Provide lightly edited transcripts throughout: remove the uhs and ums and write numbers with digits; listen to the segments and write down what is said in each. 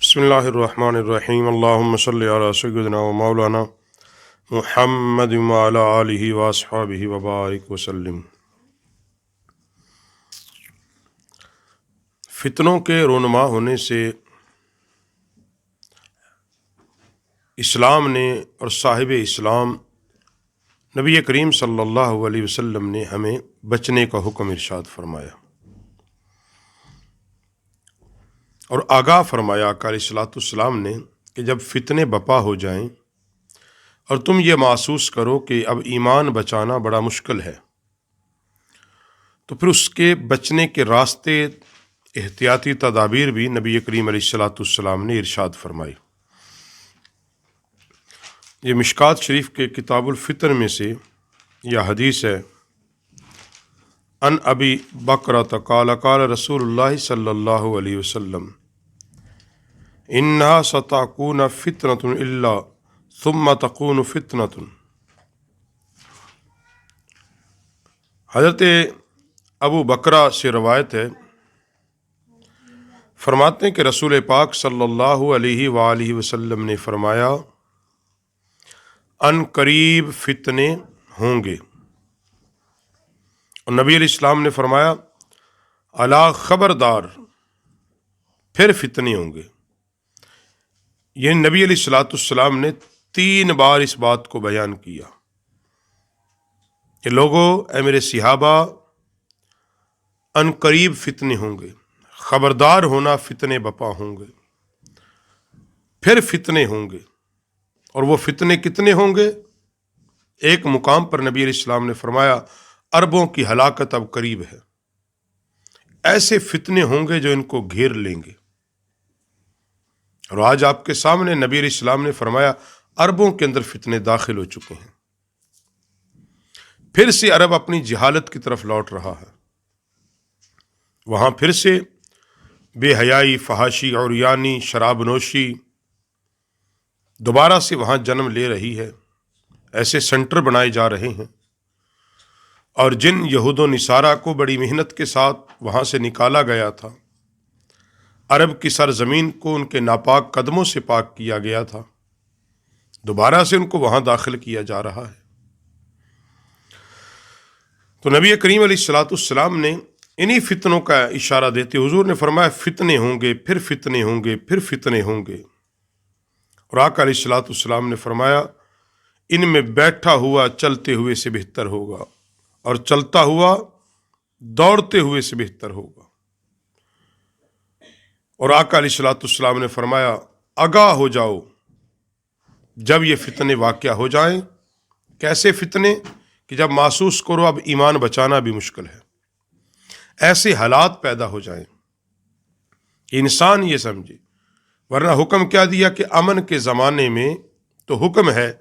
بسم اللہ الرحمن الرحیم اللہم صلی علی سیدنا و مولانا محمد وعلی آلہ واصحابہ وبارک وسلم۔ فتنوں کے رونما ہونے سے اسلام نے اور صاحب اسلام نبی کریم صلی اللہ علیہ وسلم نے ہمیں بچنے کا حکم ارشاد فرمایا اور آگاہ فرمایا آقا علیہ الصلوۃ والسلام نے کہ جب فتنے بپا ہو جائیں اور تم یہ محسوس کرو کہ اب ایمان بچانا بڑا مشکل ہے، تو پھر اس کے بچنے کے راستے احتیاطی تدابیر بھی نبی کریم علیہ الصلوۃ والسلام نے ارشاد فرمائی۔ یہ مشکات شریف کے کتاب الفطر میں سے یہ حدیث ہے، ان ابی بکرۃ قال قال رسول اللہ صلی اللہ علیہ وسلم انہا ستکون فتنۃ الا ثم تکون فتنۃ۔ حضرت ابو بکرہ سے روایت ہے، فرماتے ہیں کہ رسول پاک صلی اللہ علیہ وآلہ وسلم نے فرمایا ان قریب فتنے ہوں گے، اور نبی علیہ السلام نے فرمایا الا خبردار، پھر فتنے ہوں گے۔ یہ نبی علیہ الصلوۃ والسلام نے 3 بار اس بات کو بیان کیا کہ لوگو اے میرے صحابہ، ان قریب فتنے ہوں گے، خبردار ہونا، فتنے بپا ہوں گے، پھر فتنے ہوں گے۔ اور وہ فتنے کتنے ہوں گے؟ ایک مقام پر نبی علیہ السلام نے فرمایا عربوں کی ہلاکت اب قریب ہے، ایسے فتنے ہوں گے جو ان کو گھیر لیں گے۔ اور آج آپ کے سامنے نبی علیہ السلام نے فرمایا عربوں کے اندر فتنے داخل ہو چکے ہیں، پھر سے عرب اپنی جہالت کی طرف لوٹ رہا ہے، وہاں پھر سے بے حیائی، فحاشی، عریانی، شراب نوشی دوبارہ سے وہاں جنم لے رہی ہے۔ ایسے سینٹر بنائے جا رہے ہیں، اور جن یہود و نصارہ کو بڑی محنت کے ساتھ وہاں سے نکالا گیا تھا، عرب کی سرزمین کو ان کے ناپاک قدموں سے پاک کیا گیا تھا، دوبارہ سے ان کو وہاں داخل کیا جا رہا ہے۔ تو نبی کریم علیہ الصلوۃ والسلام نے انہی فتنوں کا اشارہ دیتے حضور نے فرمایا فتنے ہوں گے، پھر فتنے ہوں گے، پھر فتنے ہوں گے۔ اور آقا علیہ الصلوۃ والسلام نے فرمایا ان میں بیٹھا ہوا چلتے ہوئے سے بہتر ہوگا، اور چلتا ہوا دوڑتے ہوئے سے بہتر ہوگا۔ اور آقا علیہ الصلوۃ والسلام نے فرمایا آگاہ ہو جاؤ جب یہ فتنے واقع ہو جائیں۔ کیسے فتنے؟ کہ جب محسوس کرو اب ایمان بچانا بھی مشکل ہے، ایسے حالات پیدا ہو جائیں کہ انسان یہ سمجھے، ورنہ حکم کیا دیا کہ امن کے زمانے میں تو حکم ہے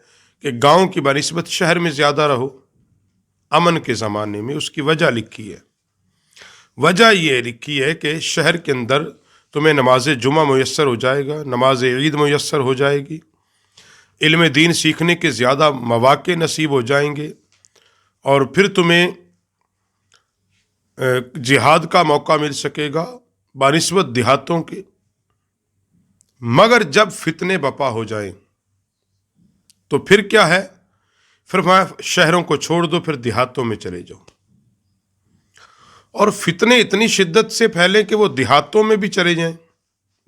کہ گاؤں کی بنسبت شہر میں زیادہ رہو، امن کے زمانے میں اس کی وجہ لکھی ہے۔ وجہ یہ لکھی ہے کہ شہر کے اندر تمہیں نماز جمعہ میسر ہو جائے گا، نماز عید میسر ہو جائے گی، علم دین سیکھنے کے زیادہ مواقع نصیب ہو جائیں گے، اور پھر تمہیں جہاد کا موقع مل سکے گا بنسبت دیہاتوں کے۔ مگر جب فتنے بپا ہو جائیں تو پھر کیا ہے؟ پھر شہروں کو چھوڑ دو، پھر دیہاتوں میں چلے جاؤ، اور فتنے اتنی شدت سے پھیلے کہ وہ دیہاتوں میں بھی چلے جائیں۔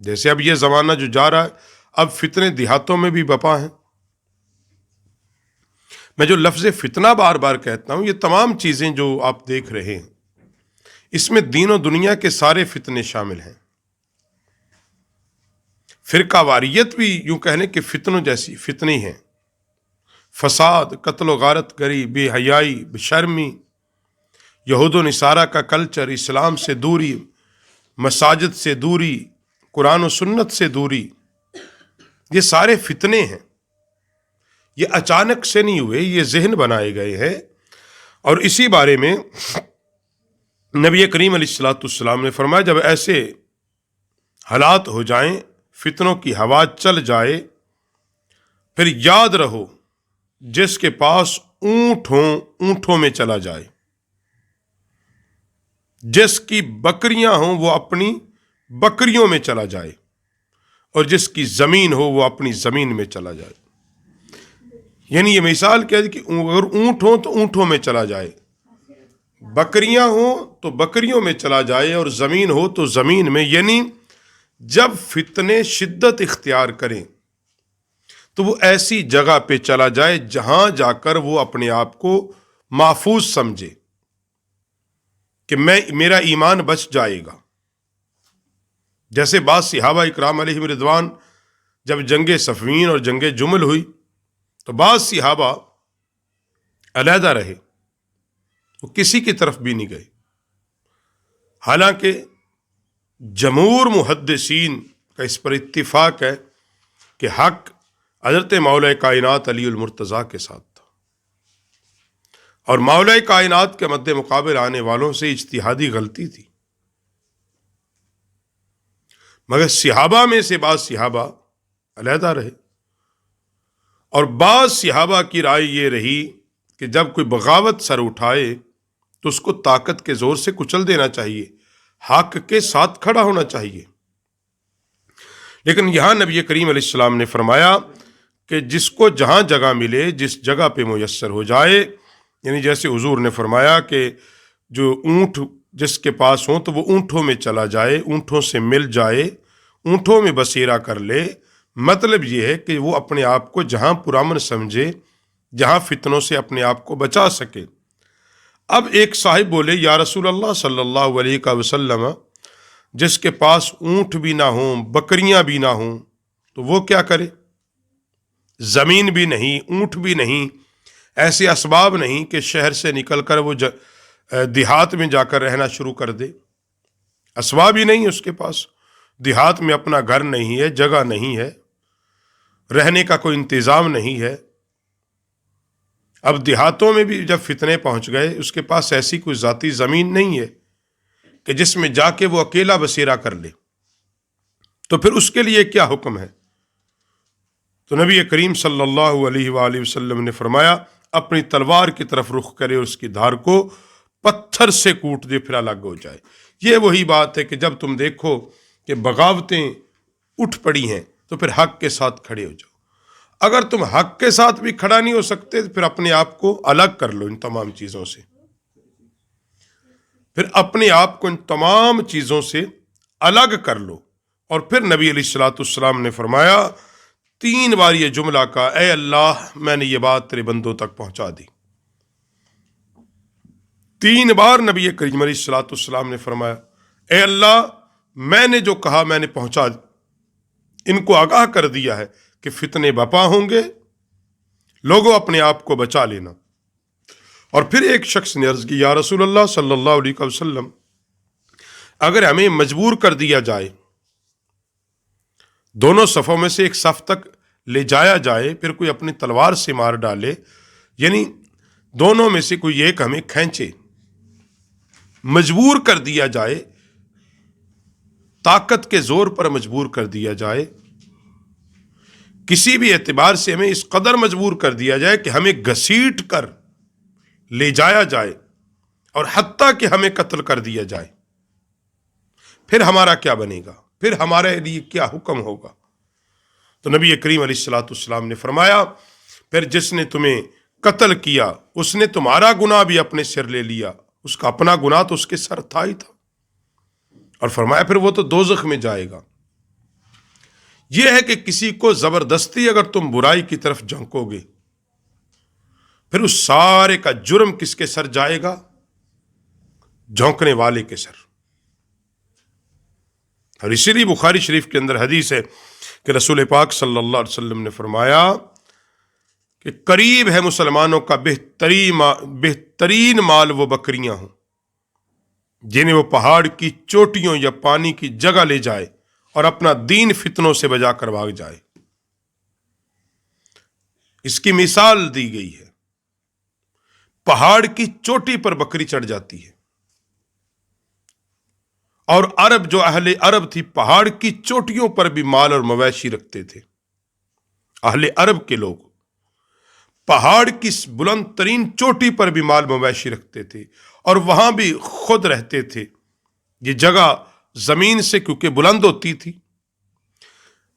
جیسے اب یہ زمانہ جو جا رہا ہے، اب فتنے دیہاتوں میں بھی بپا ہیں۔ میں جو لفظ فتنہ بار بار کہتا ہوں، یہ تمام چیزیں جو آپ دیکھ رہے ہیں، اس میں دین و دنیا کے سارے فتنے شامل ہیں۔ فرقہ واریت بھی یوں کہنے کہ فتنوں جیسی فتنے ہیں، فساد، قتل و غارت گری، بے حیائی، بے شرمی، یہود و نصارہ کا کلچر، اسلام سے دوری، مساجد سے دوری، قرآن و سنت سے دوری، یہ سارے فتنے ہیں۔ یہ اچانک سے نہیں ہوئے، یہ ذہن بنائے گئے ہیں۔ اور اسی بارے میں نبی کریم علیہ الصلوۃ والسلام نے فرمایا جب ایسے حالات ہو جائیں، فتنوں کی ہوا چل جائے، پھر یاد رہو جس کے پاس اونٹ ہوں اونٹوں میں چلا جائے، جس کی بکریاں ہوں وہ اپنی بکریوں میں چلا جائے، اور جس کی زمین ہو وہ اپنی زمین میں چلا جائے. یعنی یہ مثال کیا ہے کہ اگر اونٹ ہو تو اونٹوں میں چلا جائے، بکریاں ہوں تو بکریوں میں چلا جائے، اور زمین ہو تو زمین میں. یعنی جب فتنے شدت اختیار کریں تو وہ ایسی جگہ پہ چلا جائے جہاں جا کر وہ اپنے آپ کو محفوظ سمجھے کہ میرا ایمان بچ جائے گا. جیسے بعض صحابہ اکرام علیہم رضوان جب جنگ صفین اور جنگ جمل ہوئی تو بعض صحابہ علیحدہ رہے، وہ کسی کی طرف بھی نہیں گئے. حالانکہ جمہور محدثین کا اس پر اتفاق ہے کہ حق حضرت مولا کائنات علی المرتضیٰ کے ساتھ تھا، اور مولا کائنات کے مد مقابل آنے والوں سے اجتہادی غلطی تھی. مگر صحابہ میں سے بعض صحابہ علیحدہ رہے، اور بعض صحابہ کی رائے یہ رہی کہ جب کوئی بغاوت سر اٹھائے تو اس کو طاقت کے زور سے کچل دینا چاہیے، حق کے ساتھ کھڑا ہونا چاہیے. لیکن یہاں نبی کریم علیہ السلام نے فرمایا کہ جس کو جہاں جگہ ملے، جس جگہ پہ میسر ہو جائے، یعنی جیسے حضور نے فرمایا کہ جو اونٹ جس کے پاس ہوں تو وہ اونٹوں میں چلا جائے، اونٹوں سے مل جائے، اونٹوں میں بسیرا کر لے. مطلب یہ ہے کہ وہ اپنے آپ کو جہاں پرامن سمجھے، جہاں فتنوں سے اپنے آپ کو بچا سکے. اب ایک صاحب بولے یا رسول اللہ صلی اللہ علیہ وسلم، جس کے پاس اونٹ بھی نہ ہوں، بکریاں بھی نہ ہوں، تو وہ کیا کرے؟ زمین بھی نہیں، اونٹ بھی نہیں، ایسے اسباب نہیں کہ شہر سے نکل کر وہ دیہات میں جا کر رہنا شروع کر دے. اسباب ہی نہیں اس کے پاس، دیہات میں اپنا گھر نہیں ہے، جگہ نہیں ہے، رہنے کا کوئی انتظام نہیں ہے. اب دیہاتوں میں بھی جب فتنے پہنچ گئے، اس کے پاس ایسی کوئی ذاتی زمین نہیں ہے کہ جس میں جا کے وہ اکیلا بسیرا کر لے. تو پھر اس کے لیے کیا حکم ہے؟ تو نبی کریم صلی اللہ علیہ وآلہ وسلم نے فرمایا اپنی تلوار کی طرف رخ کرے اور اس کی دھار کو پتھر سے کوٹ دے، پھر الگ ہو جائے. یہ وہی بات ہے کہ جب تم دیکھو کہ بغاوتیں اٹھ پڑی ہیں تو پھر حق کے ساتھ کھڑے ہو جاؤ. اگر تم حق کے ساتھ بھی کھڑا نہیں ہو سکتے تو پھر اپنے آپ کو الگ کر لو ان تمام چیزوں سے، پھر اپنے آپ کو ان تمام چیزوں سے الگ کر لو. اور پھر نبی علیہ الصلوۃ والسلام نے فرمایا 3 بار یہ جملہ کا، اے اللہ میں نے یہ بات تیرے بندوں تک پہنچا دی. 3 بار نبی کریم علیہ الصلوۃ والسلام نے فرمایا اے اللہ میں نے جو کہا میں نے پہنچا دی، ان کو آگاہ کر دیا ہے کہ فتنے بپا ہوں گے، لوگوں اپنے آپ کو بچا لینا. اور پھر ایک شخص نے عرض کی یا رسول اللہ صلی اللہ علیہ وسلم، اگر ہمیں مجبور کر دیا جائے، دونوں صفوں میں سے ایک صف تک لے جایا جائے، پھر کوئی اپنی تلوار سے مار ڈالے، یعنی دونوں میں سے کوئی ایک ہمیں کھینچے، مجبور کر دیا جائے، طاقت کے زور پر مجبور کر دیا جائے، کسی بھی اعتبار سے ہمیں اس قدر مجبور کر دیا جائے کہ ہمیں گھسیٹ کر لے جایا جائے اور حتیٰ کہ ہمیں قتل کر دیا جائے، پھر ہمارا کیا بنے گا؟ پھر ہمارے لیے کیا حکم ہوگا؟ تو نبی کریم علیہ الصلوۃ والسلام نے فرمایا پھر جس نے تمہیں قتل کیا اس نے تمہارا گناہ بھی اپنے سر لے لیا، اس کا اپنا گناہ تو اس کے سر تھا ہی تھا. اور فرمایا پھر وہ تو دوزخ میں جائے گا. یہ ہے کہ کسی کو زبردستی اگر تم برائی کی طرف جھنکو گے، پھر اس سارے کا جرم کس کے سر جائے گا؟ جھونکنے والے کے سر. اور اسی لیے بخاری شریف کے اندر حدیث ہے کہ رسول پاک صلی اللہ علیہ وسلم نے فرمایا کہ قریب ہے مسلمانوں کا بہترین مال وہ بکریاں ہوں جنہیں وہ پہاڑ کی چوٹیوں یا پانی کی جگہ لے جائے اور اپنا دین فتنوں سے بجا کر بھاگ جائے. اس کی مثال دی گئی ہے، پہاڑ کی چوٹی پر بکری چڑھ جاتی ہے، اور عرب جو اہل عرب تھی پہاڑ کی چوٹیوں پر بھی مال اور مویشی رکھتے تھے. اہل عرب کے لوگ پہاڑ کی بلند ترین چوٹی پر بھی مال مویشی رکھتے تھے اور وہاں بھی خود رہتے تھے. یہ جگہ زمین سے کیونکہ بلند ہوتی تھی،